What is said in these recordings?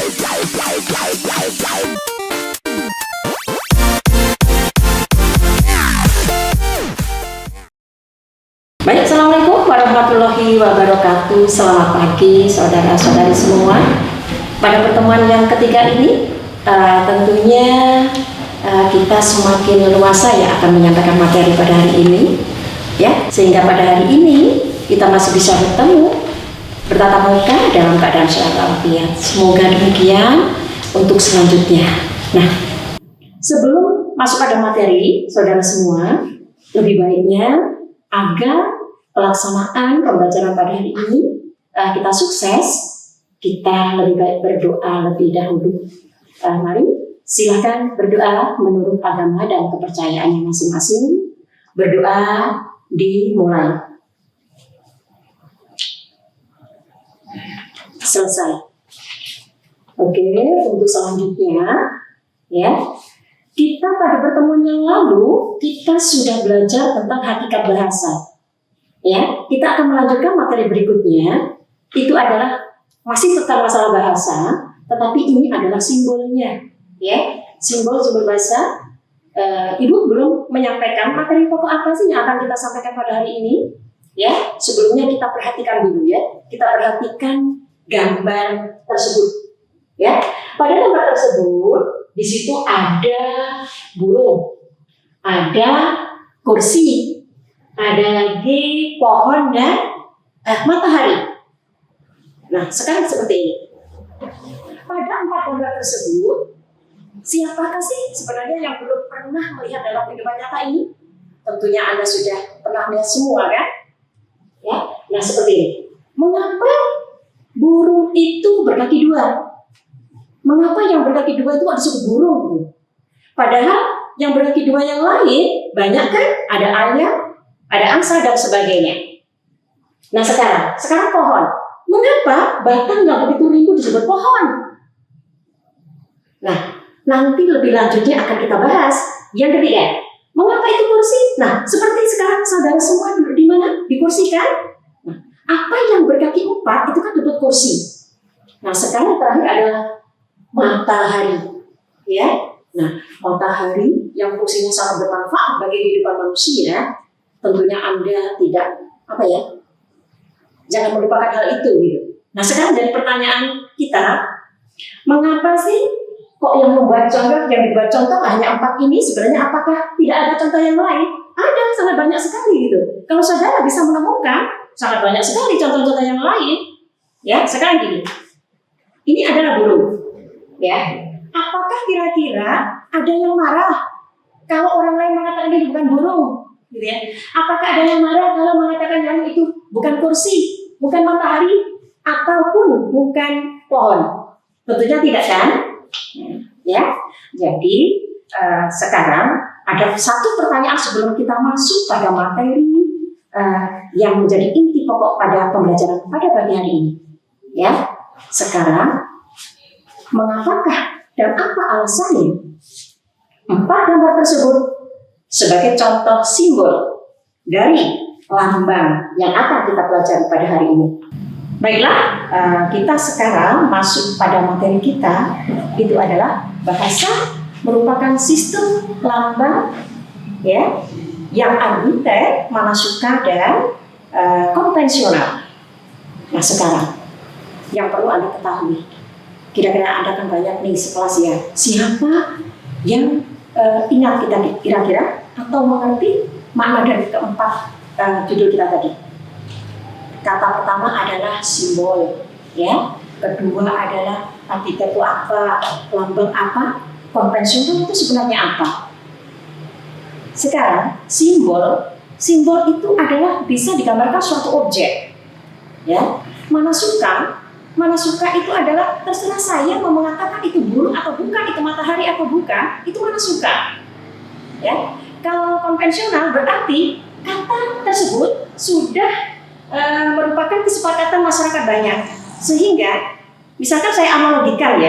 Baik, Assalamualaikum warahmatullahi wabarakatuh. Selamat pagi saudara-saudari semua. Pada pertemuan yang ketiga ini tentunya kita semakin leluasa ya akan menyampaikan materi pada hari ini ya, sehingga pada hari ini kita masih bisa bertemu bertatap muka dalam keadaan sehat walafiat. Semoga demikian untuk selanjutnya. Nah, sebelum masuk pada materi, saudara semua, lebih baiknya agar pelaksanaan pembelajaran pada hari ini kita sukses, kita lebih baik berdoa lebih dahulu. Mari silakan berdoa menurut agama dan kepercayaannya masing-masing. Berdoa dimulai. Selesai. Oke, untuk selanjutnya ya. Kita pada pertemuan yang lalu kita sudah belajar tentang hakikat bahasa. Ya, kita akan melanjutkan materi berikutnya. Itu adalah masih tentang masalah bahasa, tetapi ini adalah simbolnya. Ya, simbol bahasa. Ibu belum menyampaikan materi pokok apa sih yang akan kita sampaikan pada hari ini. Ya, sebelumnya kita perhatikan dulu ya. Kita perhatikan gambar tersebut. Ya, pada gambar tersebut di situ ada burung, ada kursi, ada lagi pohon dan matahari. Nah, sekarang seperti ini. Pada empat gambar tersebut, siapakah sih sebenarnya yang belum pernah melihat dalam kehidupan nyata ini? Tentunya Anda sudah pernah melihat semua kan? Ya, nah seperti ini. Mengapa burung itu berkaki dua? Mengapa yang berkaki dua itu ada disebut burung? Padahal yang berkaki dua yang lain banyak kan? Ada ayam, ada angsa dan sebagainya. Nah sekarang pohon. Mengapa batang yang begitu rimbun disebut pohon? Nah, nanti lebih lanjutnya akan kita bahas. Yang ketiga, mengapa itu kursi? Nah, seperti sekarang saudara semua duduk di mana? Di kursi kan? Nah, apa yang berkaki empat itu kan disebut kursi. Nah, sekarang terakhir adalah matahari, ya. Nah, matahari yang fungsinya sangat bermanfaat bagi kehidupan manusia, tentunya Anda tidak jangan melupakan hal itu gitu. Nah, sekarang dari pertanyaan kita, mengapa sih kok yang dibuat contoh hanya empat ini? Sebenarnya apakah tidak ada contoh yang lain? Ada, sangat banyak sekali gitu. Kalau saudara bisa menemukan sangat banyak sekali contoh-contoh yang lain, ya. Sekarang gini, ini adalah burung. Ya, apakah kira-kira ada yang marah kalau orang lain mengatakan ini bukan burung, gitu ya? Apakah ada yang marah kalau mengatakan yang itu bukan kursi, bukan matahari, ataupun bukan pohon? Tentunya tidak kan? Ya, jadi sekarang ada satu pertanyaan sebelum kita masuk pada materi yang menjadi inti pokok pada pembelajaran pada pagi hari ini. Ya, sekarang mengapakah dan apa alasannya empat gambar tersebut sebagai contoh simbol dari lambang yang akan kita pelajari pada hari ini? Baiklah, kita sekarang masuk pada materi kita. Itu adalah bahasa merupakan sistem lambang ya, yang arbitrary, manasuka dan konvensional. Nah sekarang yang perlu Anda ketahui, kira-kira Anda kan banyak nih sekelas ya. Siapa yang ingat kita kira-kira atau mengerti makna dari keempat judul kita tadi? Kata pertama adalah simbol, ya. Kedua adalah hakikat itu apa, lambang apa, konvensional itu sebenarnya apa. Sekarang simbol itu adalah bisa digambarkan suatu objek, ya. Manasuka itu adalah terserah saya mau mengatakan itu burung atau bukan, itu matahari atau bukan, itu manasuka. Ya. Kalau konvensional berarti kata tersebut sudah merupakan kesepakatan masyarakat banyak. Sehingga misalkan saya analogikan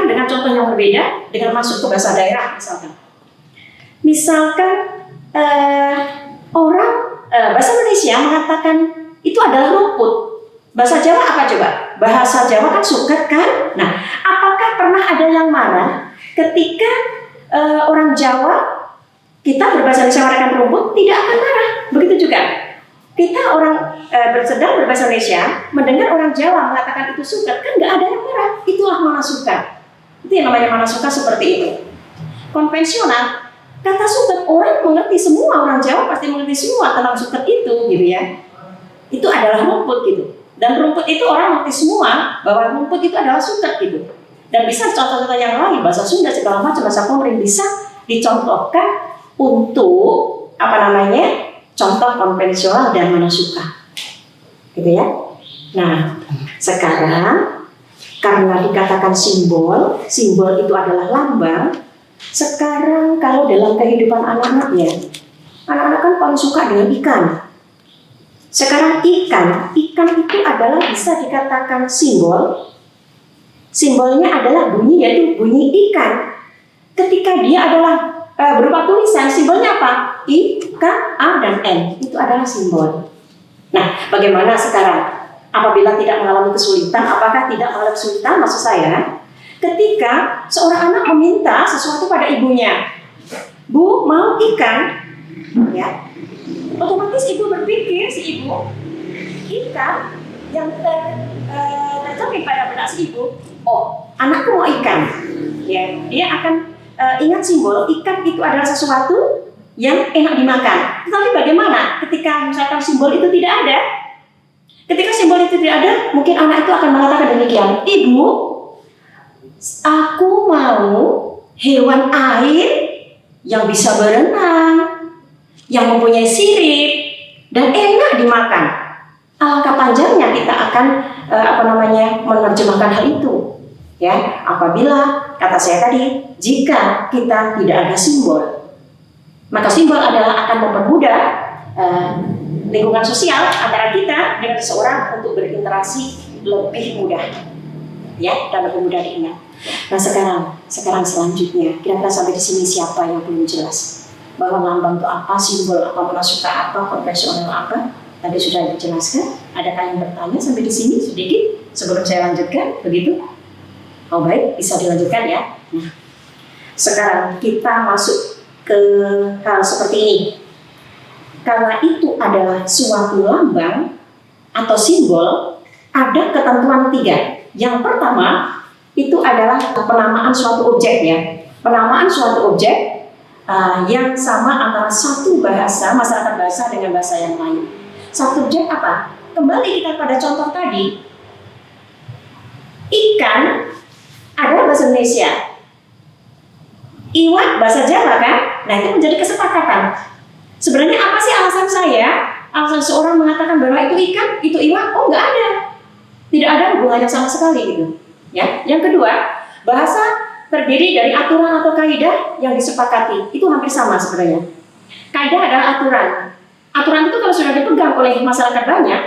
dengan contoh yang berbeda dengan masuk ke bahasa daerah misalkan. Misalkan orang bahasa Indonesia mengatakan itu adalah rumput. Bahasa Jawa apa coba? Bahasa Jawa kan suket kan? Nah, ada yang marah ketika orang Jawa, kita berbahasa Indonesia mengatakan rumput, tidak akan marah. Begitu juga kita orang sedang berbahasa Indonesia mendengar orang Jawa mengatakan itu suket, kan nggak ada yang marah. Itulah mana suka. Itu yang namanya mana suka, seperti itu. Konvensional, kata suket orang mengerti semua, orang Jawa pasti mengerti semua tentang suket itu, gitu ya. Itu adalah rumput gitu. Dan rumput itu orang mengerti semua bahwa rumput itu adalah suket gitu. Dan bisa contoh-contoh yang lain, bahasa Sunda segala macam, bahasa Komering bisa dicontohkan untuk contoh konvensional dan mana suka, gitu ya. Nah, sekarang karena dikatakan simbol itu adalah lambang. Sekarang kalau dalam kehidupan anak-anaknya, anak-anak kan paling suka dengan ikan. Sekarang ikan itu adalah bisa dikatakan simbol. Simbolnya adalah bunyi, yaitu bunyi ikan. Ketika dia adalah berupa tulisan, simbolnya apa? I, K, A, dan N. Itu adalah simbol. Nah, bagaimana sekarang? Apabila tidak mengalami kesulitan, apakah tidak mengalami kesulitan? Maksud saya, ketika seorang anak meminta sesuatu pada ibunya, Bu, mau ikan? Ya, otomatis ibu berpikir, si ibu, ikan yang tercermin pada benak si ibu, oh, anakku mau ikan. Ya, dia akan ingat simbol ikan itu adalah sesuatu yang enak dimakan. Tetapi bagaimana ketika misalkan simbol itu tidak ada? Ketika simbol itu tidak ada, mungkin anak itu akan mengatakan demikian, Ibu, aku mau hewan air yang bisa berenang, yang mempunyai sirip dan enak dimakan. Alangkah panjangnya kita akan menerjemahkan hal itu. Ya, apabila kata saya tadi, jika kita tidak ada simbol, maka simbol adalah akan mempermudah lingkungan sosial antara kita dengan seseorang untuk berinteraksi lebih mudah, ya, dan lebih mudah diingat. Nah, sekarang selanjutnya, kira-kira sampai di sini siapa yang belum jelas bahwa lambang itu apa, simbol apa, mana suka apa, konvensional apa? Tadi sudah dijelaskan. Adakah yang bertanya sampai di sini sedikit sebelum saya lanjutkan? Begitu? Oh baik, bisa dilanjutkan ya. Nah, sekarang kita masuk ke hal seperti ini. Karena itu adalah suatu lambang atau simbol, ada ketentuan 3. Yang pertama, itu adalah penamaan suatu objek ya. Penamaan suatu objek yang sama antara satu bahasa, masyarakat bahasa dengan bahasa yang lain. Satu objek apa? Kembali kita pada contoh tadi. Ikan adalah bahasa Indonesia, iwak bahasa Jawa kan? Nah, itu menjadi kesepakatan. Sebenarnya apa sih alasan saya? Alasan seorang mengatakan bahwa itu ikan, itu iwak? Oh, nggak ada. Tidak ada hubungannya sama sekali gitu. Ya. Yang kedua, bahasa terdiri dari aturan atau kaidah yang disepakati. Itu hampir sama sebenarnya. Kaidah adalah aturan. Aturan itu kalau sudah dipegang oleh masyarakat banyak,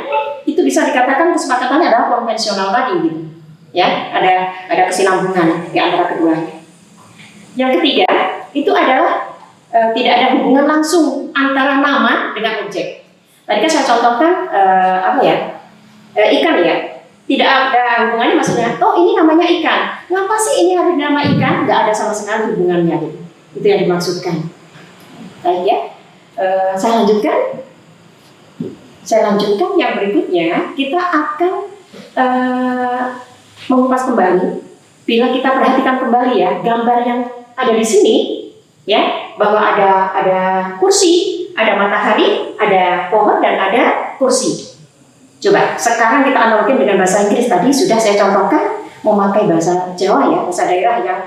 itu bisa dikatakan kesepakatannya adalah konvensional tadi gitu. Ya, ada kesinambungan di antara keduanya. Yang ketiga, itu adalah tidak ada hubungan langsung antara nama dengan objek. Tadi kan saya contohkan ikan ya. Tidak ada hubungannya, maksudnya, oh ini namanya ikan. Ngapa sih ini harus nama ikan? Nggak ada sama sekali hubungannya gitu. Itu yang dimaksudkan. Baik ya. Saya lanjutkan yang berikutnya. Kita akan mengupas kembali. Bila kita perhatikan kembali ya, gambar yang ada di sini, ya, bahwa ada kursi, ada matahari, ada pohon dan ada kursi. Coba sekarang kita analogin dengan bahasa Inggris. Tadi sudah saya contohkan memakai bahasa Jawa ya, bahasa daerah yang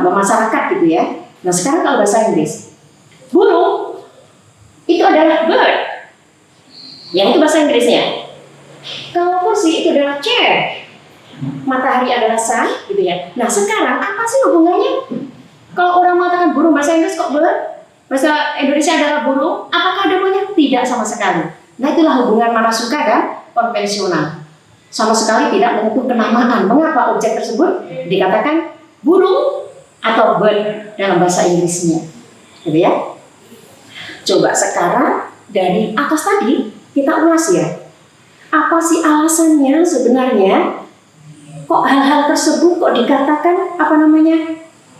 masyarakat gitu ya. Nah sekarang kalau bahasa Inggris, burung itu adalah bird, yang itu bahasa Inggrisnya. Kalau kursi itu adalah chair, matahari adalah sun, gitu ya. Nah sekarang apa sih hubungannya? Kalau orang mengatakan burung bahasa Inggris kok bird, bahasa Indonesia adalah burung, apakah ada hubungannya? Tidak sama sekali. Nah itulah hubungan mana suka dan konvensional. Sama sekali tidak menyentuh kenamaan. Mengapa objek tersebut dikatakan burung atau bird dalam bahasa Inggrisnya, gitu ya. Coba sekarang dari atas tadi kita ulas ya. Apa sih alasannya sebenarnya kok hal-hal tersebut kok dikatakan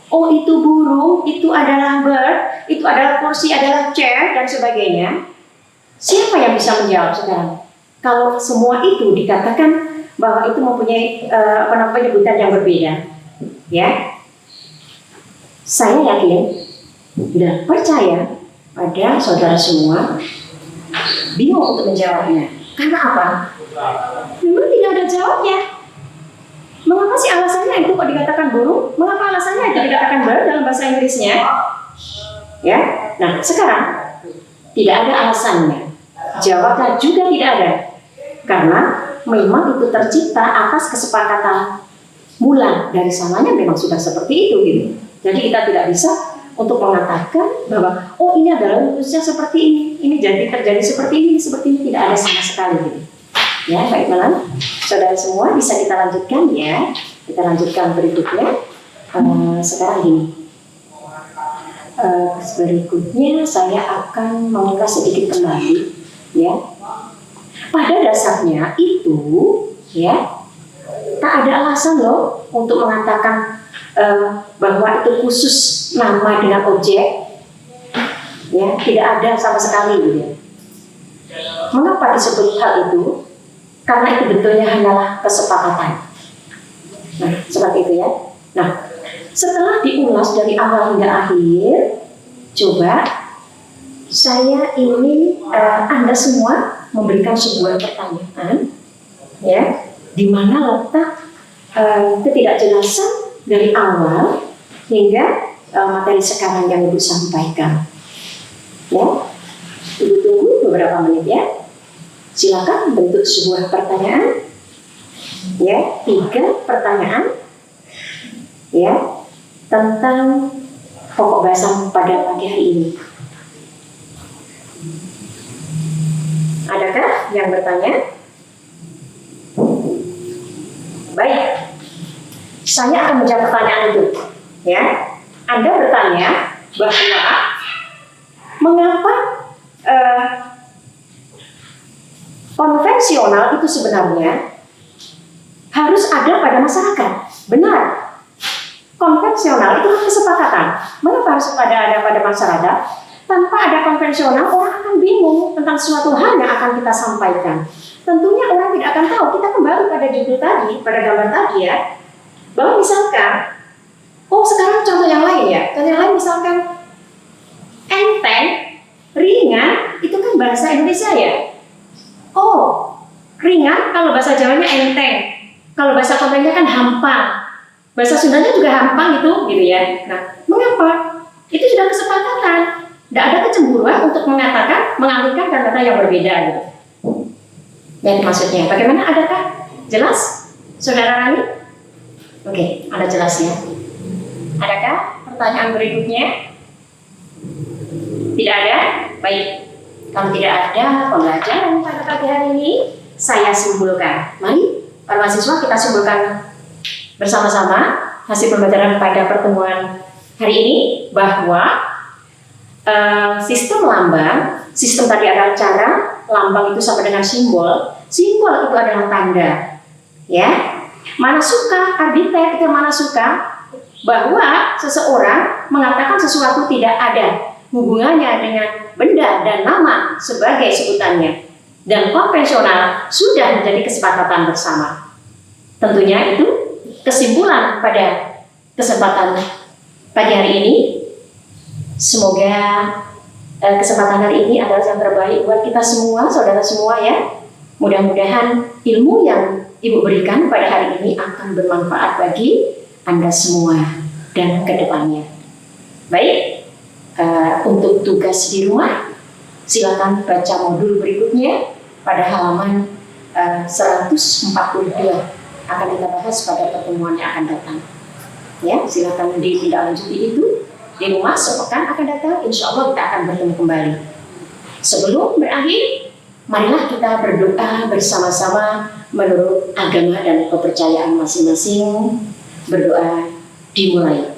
oh itu burung, itu adalah bird, itu adalah kursi, adalah chair dan sebagainya. Siapa yang bisa menjawab sekarang? Kalau semua itu dikatakan bahwa itu mempunyai penyebutan yang berbeda, ya. Saya yakin dan percaya pada saudara semua bingung untuk menjawabnya. Karena apa? Memang tidak ada jawabnya. Mengapa sih alasannya itu kok dikatakan burung? Mengapa alasannya itu dikatakan bird dalam bahasa Inggrisnya? Ya, nah sekarang tidak ada alasannya. Jawabnya juga tidak ada. Karena memang itu tercipta atas kesepakatan mula dari sananya memang sudah seperti itu gitu. Jadi kita tidak bisa untuk mengatakan bahwa oh ini adalah rumusnya seperti ini jadi terjadi seperti ini, tidak ada sama sekali gitu. Ya, baiklah, saudara semua bisa kita lanjutkan ya. Kita lanjutkan berikutnya. Sekarang gini. Berikutnya saya akan mengulas sedikit kembali, ya. Pada dasarnya itu, ya, tak ada alasan loh untuk mengatakan bahwa itu khusus nama dengan objek, ya, tidak ada sama sekali gitu ya. Mengapa disebut hal itu? Karena itu bentuknya hanyalah kesepakatan. Nah, seperti itu ya. Nah, setelah diulas dari awal hingga akhir, coba saya ingin Anda semua memberikan sebuah pertanyaan, ya, di mana letak ketidakjelasan dari awal hingga materi sekarang yang Ibu sampaikan. Ya, Ibu tunggu beberapa menit ya. Silakan bentuk sebuah pertanyaan, ya, 3 pertanyaan, ya, tentang pokok bahasan pada pagi hari ini. Adakah yang bertanya? Baik, saya akan menjawab pertanyaan itu, ya. Anda bertanya bahwa mengapa konvensional itu sebenarnya harus ada pada masyarakat. Benar. Konvensional itu kesepakatan. Mengapa harus ada pada masyarakat? Tanpa ada konvensional, orang akan bingung tentang suatu hal yang akan kita sampaikan. Tentunya orang tidak akan tahu. Kita kembali pada judul tadi, pada gambar tadi ya, bahwa misalkan, sekarang contoh yang lain ya. Contoh yang lain misalkan enteng, ringan, itu kan bahasa Indonesia ya. Ringan, kalau bahasa Jawanya enteng. Kalau bahasa kontennya kan hampang. Bahasa Sundanya juga hampang gitu ya. Nah, mengapa? Itu sudah kesepakatan. Tidak ada kecemburuan untuk mengatakan, mengalihkan kata-kata yang berbeda gitu. Yang maksudnya, bagaimana? Adakah jelas, Saudara Rani? Oke, ada jelas ya. Adakah pertanyaan berikutnya? Tidak ada? Baik. Kalau tidak ada pembelajaran pada pagi hari ini, saya simpulkan. Mari, para mahasiswa kita simpulkan bersama-sama hasil pembelajaran pada pertemuan hari ini bahwa sistem lambang, sistem tadi adalah cara, lambang itu sama dengan simbol itu adalah tanda. Ya, mana suka arsitek itu mana suka bahwa seseorang mengatakan sesuatu tidak ada hubungannya dengan benda dan nama sebagai sebutannya, dan konvensional sudah menjadi kesepakatan bersama. Tentunya itu kesimpulan pada kesempatan pagi hari ini. Semoga kesempatan hari ini adalah yang terbaik buat kita semua, saudara semua ya. Mudah-mudahan ilmu yang Ibu berikan pada hari ini akan bermanfaat bagi Anda semua dan kedepannya. Baik. Untuk tugas di rumah, silakan baca modul berikutnya pada halaman 142 akan kita bahas pada pertemuan yang akan datang. Ya, silakan ditindaklanjuti itu di rumah sepekan akan datang. Insya Allah kita akan bertemu kembali. Sebelum berakhir, marilah kita berdoa bersama-sama menurut agama dan kepercayaan masing-masing. Berdoa dimulai.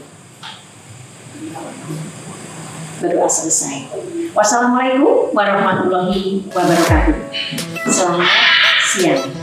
Berdoa selesai. Wassalamualaikum warahmatullahi wabarakatuh. Selamat siang.